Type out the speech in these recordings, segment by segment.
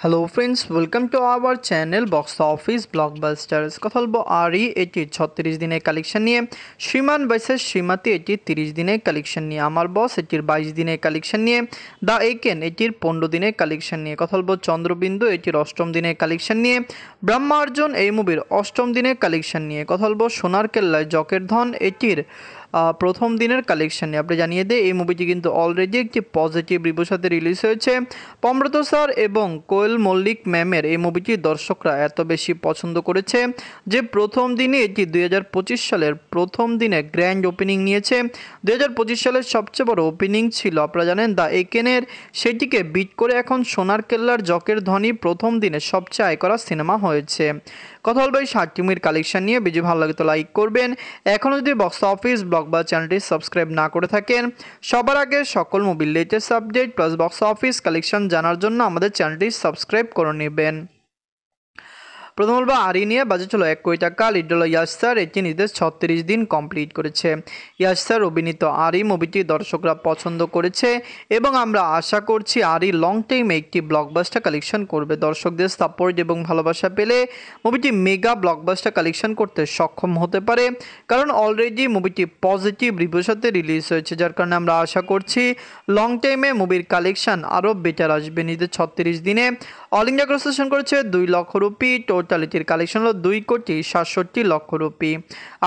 Hello friends, welcome to our channel box office blockbusters. কথা বলবো আরই এটির 36 দিনের কালেকশন নিয়ে, শ্রীমান ভার্সেস শ্রীমতী এটির 30 দিনের কালেকশন নিয়ে, আমার বস এটির 22 দিনের কালেকশন নিয়ে, দ্য একেন এটির 15 দিনের কালেকশন নিয়ে, কথা বলবো চন্দ্রবিন্দু এটির 8ম দিনের কালেকশন নিয়ে, ব্রহ্মার্জন এই মুভির 8ম দিনের কালেকশন নিয়ে, কথা বলবো সোনার কেল্লায় জকের ধন এটির প্রথম দিনের কালেকশন নিয়ে। আপনি জানিয়ে দেয় এই মুভিটি কিন্তু অলরেডি একটি পজিটিভ রিভিউর সাথে রিলিজ হয়েছে। পমব্রত স্যার এবং কোয়েল মল্লিক ম্যামের এই মুভিটি দর্শকরা এত বেশি পছন্দ করেছে যে প্রথম দিনে এটি 2025 সালের প্রথম দিনে গ্র্যান্ড ওপেনিং নিয়েছে। 2025 সালের সবচেয়ে বড় ওপেনিং ছিল, আপনারা জানেন, দ্য একেনের, সেটিকে বিট করে এখন সোনার কেল্লার জকের ধ্বনি প্রথম দিনে সবচেয়ে আয় করা সিনেমা হয়েছে। কথা বলবো এই 60 মুভির কালেকশন নিয়ে। ভিডিও ভালো লাগে তো লাইক করবেন। এখনও যদি বক্স অফিস ব্লগ বা চ্যানেলটি সাবস্ক্রাইব না করে থাকেন, সবার আগে সকল মুভির latest update plus box office collection জানার জন্য আমাদের চ্যানেলটি সাবস্ক্রাইব করে নেবেন। প্রথম বলবো আরি নিয়ে। বাজেট ছিল 1 কোটি টাকা। লিড হলো ইয়াশ স্যার, এটি নিজেদের 36 দিন কমপ্লিট করেছে। ইয়াশ স্যার অভিনীত আরি মুভিটি দর্শকরা পছন্দ করেছে এবং আমরা আশা করছি আরি লং টাইমে একটি ব্লকবাস্টার কালেকশন করবে। দর্শকদের সাপোর্ট এবং ভালোবাসা পেলে মুভিটি মেগা ব্লকবাস্টার কালেকশন করতে সক্ষম হতে পারে, কারণ অলরেডি মুভিটি পজিটিভ রিভিউর সাথে রিলিজ হয়েছে, যার কারণে আমরা আশা করছি লং টাইমে মুভির কালেকশন আরও বেটার আসবে। নিজেদের 36 দিনে অল ইন্ডিয়া গ্রস করেছে 2 লক্ষ রুপি। টোটালিটির কালেকশন হলো 2,67,00,000 রুপি।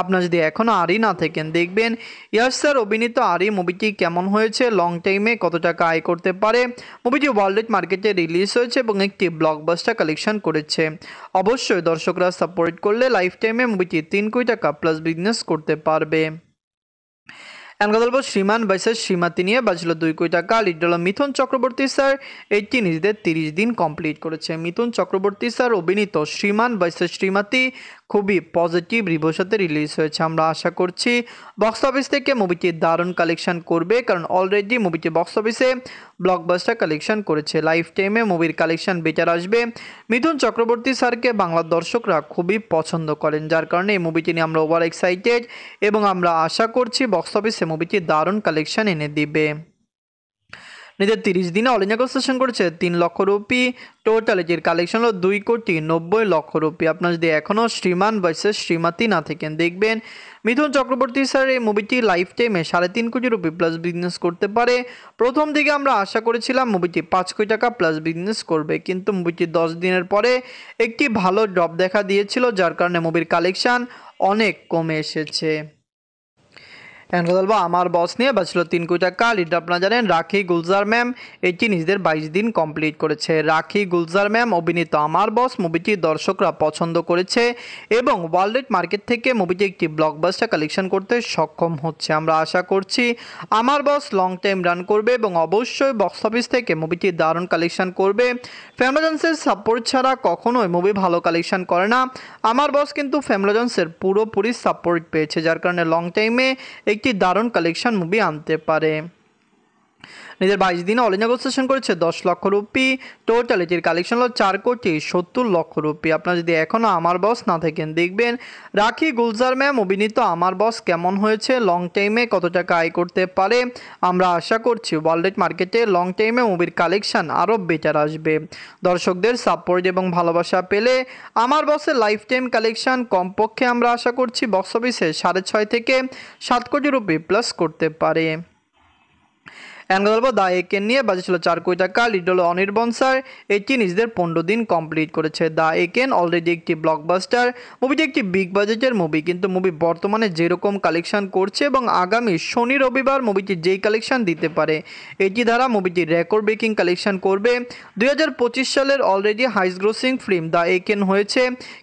আপনার যদি এখনও আরই না থাকেন, দেখবেন ইয়াশ স্যার অভিনীত আরই মুভিটি কেমন হয়েছে, লং টাইমে কত টাকা আয় করতে পারে। মুভিটি ওয়ার্ল্ড মার্কেটে রিলিজ হয়েছে এবং একটি ব্লকবাস্টার কালেকশন করেছে। অবশ্যই দর্শকরা সাপোর্ট করলে লাইফ টাইমে মুভিটি 3 কোটি টাকা প্লাস বিজনেস করতে পারবে। কথা বলবো শ্রীমান ভার্সেস শ্রীমতী নিয়ে। বাজলো 2 কোটি টাকা। লিড হলো মিথুন চক্রবর্তী স্যার, এটি নিজেদের 30 দিন কমপ্লিট করেছে। মিথুন চক্রবর্তী স্যার অভিনীত শ্রীমান ভার্সেস শ্রীমতী খুবই পজিটিভ রিভিউর সাথে রিলিজ হয়েছে। আমরা আশা করছি বক্স অফিস থেকে মুভিটি দারুণ কালেকশন করবে, কারণ অলরেডি মুভিটি বক্স অফিসে ব্লকবাস্টার কালেকশন করেছে। লাইফ টাইমে মুভির কালেকশন বেটার আসবে। মিথুন চক্রবর্তী স্যারকে বাংলার দর্শকরা খুবই পছন্দ করেন, যার কারণে এই মুভিটি নিয়ে আমরা ওভার এক্সাইটেড এবং আমরা আশা করছি বক্স অফিসে মুভিটি দারুণ কালেকশন এনে দিবে। নিজের 30 দিনে অল ইন্ডিয়া সেশন করেছে 3 লক্ষ রুপি। টোটালিটির কালেকশন হলো 2,90,00,000 রুপি। আপনার যদি এখনও শ্রীমান ভার্সেস শ্রীমতী না থাকেন, দেখবেন মিথুন চক্রবর্তী স্যার এই মুভিটি লাইফ টাইমে 3.5 কোটি রুপি প্লাস বিজনেস করতে পারে। প্রথম দিকে আমরা আশা করেছিলাম মুভিটি 5 কোটি টাকা প্লাস বিজনেস করবে, কিন্তু মুভিটি 10 দিনের পরে একটি ভালো ড্রপ দেখা দিয়েছিল, যার কারণে মুভির কালেকশন অনেক কমে এসেছে। এখন কথা বলবো আমার বস নিয়ে। বাঁচলো 3 কোটি টাকা। লিড আপনারা জানেন রাখি গুলজার ম্যাম, এটি নিজেদের 22 দিন কমপ্লিট করেছে। রাখি গুলজার ম্যাম অভিনীত আমার বস মুভিটি দর্শকরা পছন্দ করেছে এবং ওয়ার্ল্ড মার্কেট থেকে মুভিটি একটি ব্লকবাস্টার কালেকশন করতে সক্ষম হচ্ছে। আমরা আশা করছি আমার বস লং টাইম রান করবে এবং অবশ্যই বক্স অফিস থেকে মুভিটি দারুণ কালেকশন করবে। ফ্যামিলিজন্সের সাপোর্ট ছাড়া কখনোই মুভি ভালো কালেকশন করে না। আমার বস কিন্তু ফ্যামিলিজন্সের পুরোপুরি সাপোর্ট পেয়েছে, যার কারণে লং টাইমে একটি দারুণ কালেকশন মুভি আনতে পারে। নিজের 22 দিনে অল ইন্ডিয়া সেশন করেছে 10 লক্ষ রুপি। টোটালিটির কালেকশন হলো 4,70,00,000 রুপি। আপনারা যদি এখনও আমার বস না থাকেন, দেখবেন রাখি গুলজার ম্যাম অভিনীত আমার বস কেমন হয়েছে, লং টাইমে কত টাকা আয় করতে পারে। আমরা আশা করছি ওয়ার্ল্ড মার্কেটে লং টাইমে মুভির কালেকশন আরও বেটার আসবে। দর্শকদের সাপোর্ট এবং ভালোবাসা পেলে আমার বসের লাইফ টাইম কালেকশন কমপক্ষে আমরা আশা করছি বক্স অফিসে 6.5 থেকে 7 কোটি রুপি প্লাস করতে পারে। এখন বলবো দ্য একেন নিয়ে। বাজেট ছিল 4 কোটি টাকা। লিড হলো অনির্বন স্যার, এটি নিজেদের 15 দিন কমপ্লিট করেছে। দ্য একেন অলরেডি একটি ব্লকবাস্টার মুভিটি, একটি বিগ বাজেটের মুভি, কিন্তু মুভি বর্তমানে যেরকম কালেকশন করছে এবং আগামী শনি রবিবার মুভিটি যেই কালেকশন দিতে পারে, এটি দ্বারা মুভিটি রেকর্ড ব্রেকিং কালেকশন করবে। 2025 সালের already highest grossing film the Eken হয়েছে,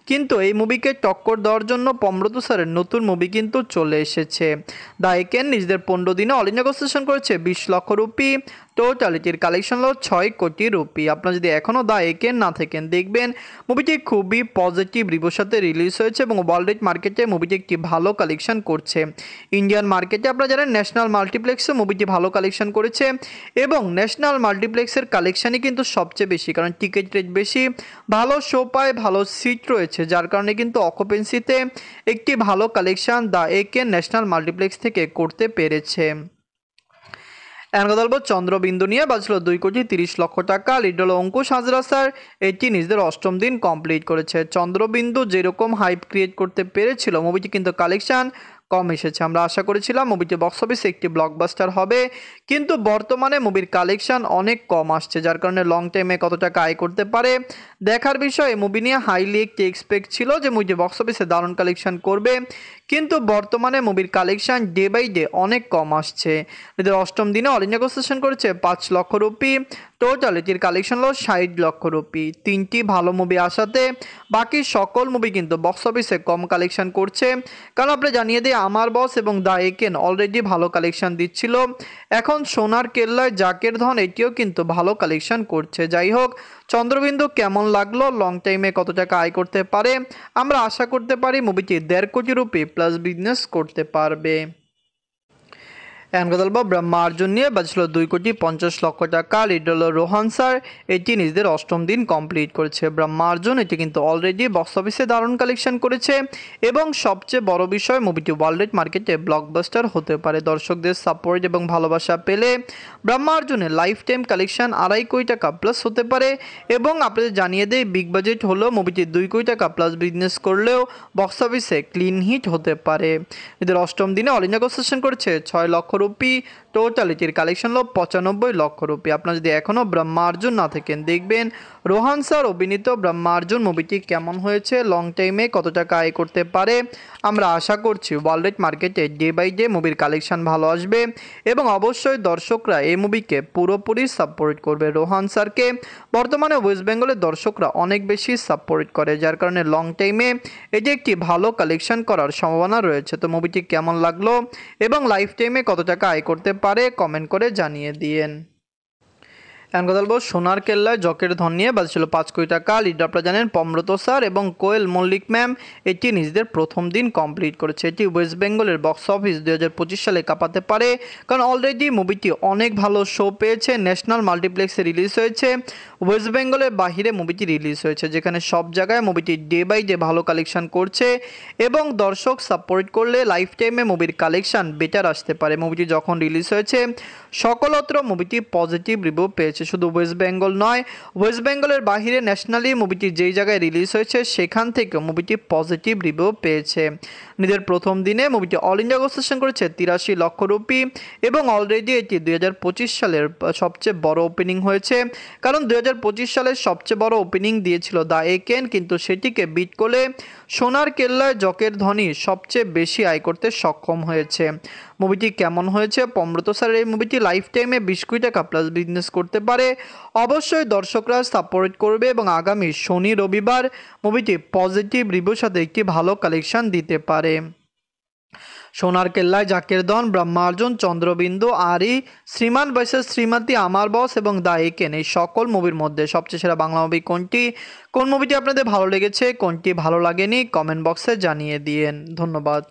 কিন্তু এই মুভিকে টক্কর দেওয়ার জন্য পমব্রত স্যারের নতুন মুভি কিন্তু চলে এসেছে। দ্য একেন নিজেদের 15 দিনে অল ইন্ডিয়া সেশন করেছে 20 লক্ষ রুপি। টোটালিটির কালেকশন হলো 6 কোটি রুপি। আপনারা যদি এখনও দ্য একেন না থাকেন, দেখবেন মুভিটি খুবই পজিটিভ রিভিউর সাথে রিলিজ হয়েছে এবং ওয়ার্ল্ড মার্কেটে মুভিটি একটি ভালো কালেকশন করছে। ইন্ডিয়ান মার্কেটে আপনারা জানেন ন্যাশনাল মাল্টিপ্লেক্সে মুভিটি ভালো কালেকশন করেছে এবং ন্যাশনাল মাল্টিপ্লেক্সের কালেকশানই কিন্তু সবচেয়ে বেশি, কারণ টিকিট রেট বেশি, ভালো শো পায়, ভালো সিট রয়েছে, যার কারণে কিন্তু অকুপেন্সিতে একটি ভালো collection the Eken national multiplex থেকে করতে পেরেছে। এখন কথা বলবো চন্দ্রবিন্দু নিয়ে বাজলো 2,30,00,000 টাকা। লিড হলো অঙ্কুশ হাজরা স্যার, এটি নিজেদের অষ্টম দিন কমপ্লিট করেছে। চন্দ্রবিন্দু যেরকম হাইপ ক্রিয়েট করতে পেরেছিল, মুভিটি কিন্তু কালেকশন কম এসেছে। আমরা আশা করেছিলাম মুভিটি বক্স অফিসে একটি ব্লকবাস্টার হবে, কিন্তু বর্তমানে মুভির কালেকশন অনেক কম আসছে, যার কারণে লং টাইমে কত টাকা আয় করতে পারে দেখার বিষয়। মুভি নিয়ে হাইলি একটি এক্সপেক্ট ছিল যে মুভিটি বক্স অফিসে দারুণ কালেকশন করবে, কিন্তু বর্তমানে মুভির কালেকশন ডে বাই ডে অনেক কম আসছে। এদের অষ্টম দিনে অল ইন্ডিয়া সেশন করেছে 5 লক্ষ রুপি, টোটাল এটির কালেকশন হলো 60 লক্ষ রুপি। 3টি ভালো মুভি আসাতে বাকি সকল মুভি কিন্তু বক্স অফিসে কম কালেকশন করছে। কারণ আপনি জানিয়ে দিই, আমার বস এবং দ্য একেন অলরেডি ভালো কালেকশন দিচ্ছিল, এখন সোনার কেল্লায় জাকের ধন এটিও কিন্তু ভালো কালেকশন করছে। যাই হোক, চন্দ্রবিন্দু কেমন লাগলো, লং টাইমে কত টাকা আয় করতে পারে, আমরা আশা করতে পারি মুভিটি 1.5 কোটি রুপি প্লাস বিজনেস করতে পারবে। এখন কথা বলবো ব্রহ্মার্জন নিয়ে বাজলো 2,50,00,000 টাকা। লিড হলো রোহান স্যার, এটি নিজেদের অষ্টম দিন কমপ্লিট করেছে। ব্রহ্মার্জন এটি কিন্তু অলরেডি বক্স অফিসে দারুণ কালেকশন করেছে, এবং সবচেয়ে বড় বিষয় মুভিটি ওয়ার্ল্ড মার্কেটে ব্লকবাস্টার হতে পারে। দর্শকদের সাপোর্ট এবং ভালোবাসা পেলে ব্রহ্মার্জনের লাইফ টাইম কালেকশন 2.5 কোটি টাকা প্লাস হতে পারে। এবং আপনাদের জানিয়ে দেয়, বিগ বাজেট হলো মুভিটি 2 কোটি টাকা প্লাস বিজনেস করলেও বক্স অফিসে ক্লিন হিট হতে পারে। এদের অষ্টম দিনে অল ইন্ডিয়া সেশন করেছে 6 লক্ষ রুপি, টোটালিটির কালেকশন হলো 95 লক্ষ রুপি। আপনারা যদি এখনও ব্রহ্মার্জন না থাকেন, দেখবেন রোহান স্যার অভিনীত ব্রহ্মার্জন মুভিটি কেমন হয়েছে, লং টাইমে কত টাকা আয় করতে পারে। আমরা আশা করছি ওয়ার্ল্ড মার্কেটে ডে বাই ডে মুভির কালেকশন ভালো আসবে, এবং অবশ্যই দর্শকরা এই মুভিকে পুরোপুরি সাপোর্ট করবে। রোহান স্যারকে বর্তমানে ওয়েস্ট বেঙ্গলের দর্শকরা অনেক বেশি সাপোর্ট করে, যার কারণে লং টাইমে এটি একটি ভালো কালেকশন করার সম্ভাবনা রয়েছে। তো মুভিটি কেমন লাগলো এবং লাইফ টাইমে কত টাকা আয় করতে পারে কমেন্ট করে জানিয়ে দিয়েন। এখন কথা বলবো সোনার কেল্লায় জকের ধন নিয়ে বাজছিল 5 কোটি টাকা। লিড আপনারা জানেন পমব্রত স্যার এবং কোয়েল মল্লিক ম্যাম, এটি নিজেদের প্রথম দিন কমপ্লিট করেছে। এটি ওয়েস্ট বেঙ্গলের বক্স অফিস 2025 সালে কাঁপাতে পারে, কারণ অলরেডি মুভিটি অনেক ভালো শো পেয়েছে। ন্যাশনাল মাল্টিপ্লেক্সে রিলিজ হয়েছে, ওয়েস্ট বেঙ্গলের বাহিরে মুভিটি রিলিজ হয়েছে, যেখানে সব জায়গায় মুভিটি ডে বাই ডে ভালো কালেকশন করছে, এবং দর্শক সাপোর্ট করলে লাইফ টাইমে মুভির কালেকশন বেটার আসতে পারে। মুভিটি যখন রিলিজ হয়েছে সকলত্র মুভিটি পজিটিভ রিভিউ পেয়েছে। শুধু ওয়েস্ট বেঙ্গল নয়, ওয়েস্ট বেঙ্গলের বাহিরে ন্যাশনালি মুভিটি যেই জায়গায় রিলিজ হয়েছে সেখান থেকে মুভিটি পজিটিভ রিভিউ পেয়েছে। নিজের প্রথম দিনে মুভিটি অল ইন্ডিয়া সেশন করেছে 83 লক্ষ রুপি, এবং অলরেডি এটি 2025 সালের সবচেয়ে বড় ওপেনিং হয়েছে। কারণ 2025 সালের সবচেয়ে বড় ওপেনিং দিয়েছিল দ্য একেন, কিন্তু সেটিকে বিট করে সোনার কেল্লায় জকের ধনী সবচেয়ে বেশি আয় করতে সক্ষম হয়েছে। মুভিটি কেমন হয়েছে, পমব্রত স্যারের এই মুভিটি লাইফ টাইমে 20 কোটি টাকা প্লাস বিজনেস করতে পারে। অবশ্যই দর্শকরা সাপোর্ট করবে, এবং আগামী শনি রবিবার মুভিটি পজিটিভ রিভিউর সাথে একটি ভালো কালেকশন দিতে পারে। সোনার কেল্লায় জাকের ধন, ব্রহ্মার্জন, চন্দ্রবিন্দু, আরি, শ্রীমান ভার্সেস শ্রীমতী, আমার বস এবং দ্য একেন, এই সকল মুভির মধ্যে সবচেয়ে সেরা বাংলা মুভি কোনটি, কোন মুভিটি আপনাদের ভালো লেগেছে, কোনটি ভালো লাগেনি, কমেন্ট বক্সে জানিয়ে দিয়েন। ধন্যবাদ।